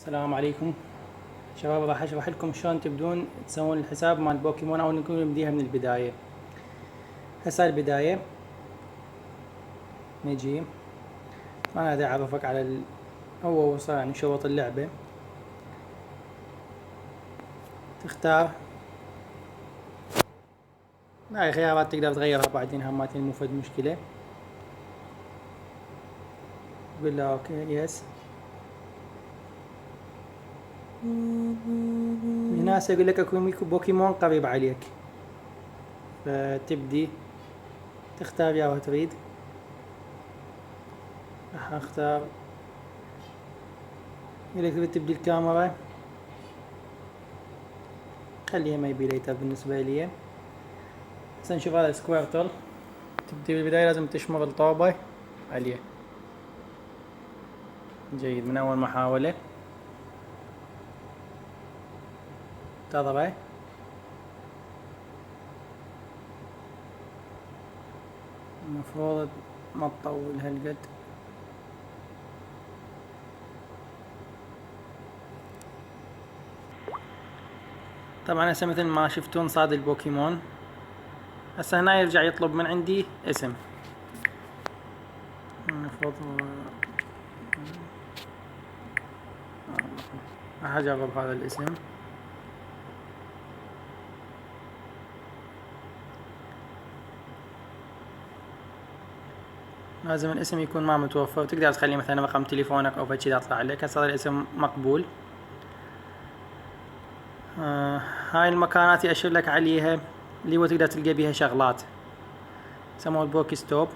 السلام عليكم شباب، راح اشرح لكم شلون تبدون تسوون الحساب مال بوكيمون او نكون نبديها من البداية. هسه البداية نجي انا دا اعرفك على هو وصل يعني شروط اللعبة. تختار هاي خيارات تقدر تغيرها بعدين هماتين مو فد مشكلة. قول له اوكي يس. هنا يقول لك اكو بوكيمون قريب عليك، فتبدي تختار يا تريد. راح اختار يقول لك تبدي الكاميرا، خليها ما يبي ليتر بالنسبة لي. هسه نشوف هذا سكويرتل. تبدي بالبداية لازم تشمر الطوبة عليه. جيد، من أول محاولة تضربه. المفروض ما تطول هالقد. طبعا هسه مثل ما شفتون صاد البوكيمون. هسه هنا يرجع يطلب من عندي اسم. المفروض راح اجرب هذا الاسم. لازم الاسم يكون ما متوفر، تقدر تخلي مثلا رقم تليفونك او فشي يطلع عليك. هسه هذا الاسم مقبول. هاي المكانات يأشر لك عليها اللي هو تقدر تلقى بيها شغلات يسموها البوكي ستوب.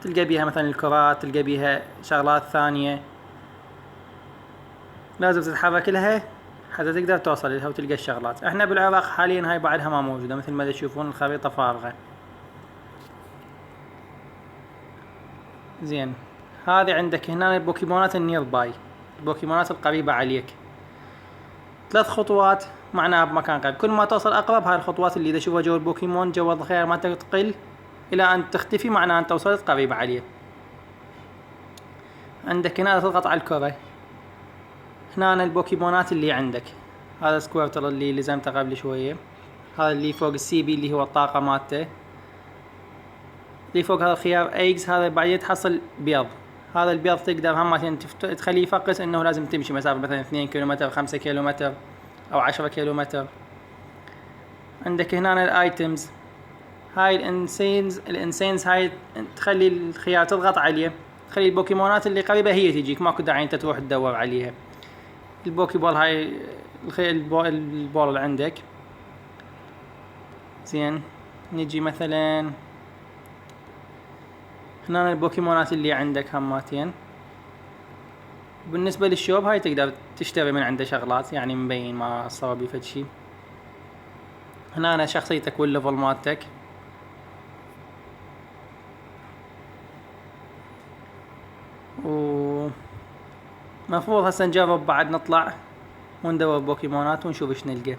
تلقى بيها مثلا الكرات، تلقى بيها شغلات ثانية لازم تتحرك لها حتى تقدر توصل لها وتلقى الشغلات. احنا بالعراق حاليا هاي بعدها ما موجودة، مثل ما تشوفون الخريطة فارغة. زين، هذه عندك هنا البوكيمونات النير باي، البوكيمونات القريبة عليك. 3 خطوات معناها بمكان قريب، كل ما توصل اقرب هاي الخطوات اللي اذا تشوفها جو البوكيمون جو الخيار مالتك تقل الى ان تختفي، معناها انت وصلت قريب عليه. عندك هنا تضغط على الكرة. هنا البوكيمونات اللي عندك، هذا سكويرتل اللي لزمته قبل شوية، هذا اللي فوق السي بي اللي هو الطاقة مالته، اللي فوق هذا الخيار ايجز، هذا بعدين تحصل بيض. هذا البيض تقدر هم تخليه يفقس انه لازم تمشي مسافة مثلا 2 كيلومتر 5 كيلومتر او 10 كيلومتر. عندك هنا الايتمز، هاي الانسينز هاي تخلي الخيار تضغط عليه، تخلي البوكيمونات اللي قريبة هي تجيك، ماكو داعي انت تروح تدور عليها. البوكي بول هاي البول اللي عندك. زين، نجي مثلا هنا البوكيمونات اللي عندك هماتين. بالنسبة للشوب هاي تقدر تشتري من عنده شغلات، يعني مبين ما صار بي فد شي. هنا شخصيتك والليفل مالتك. مفروض هسه نجرب بعد نطلع وندور بوكيمونات ونشوف ايش نلقى.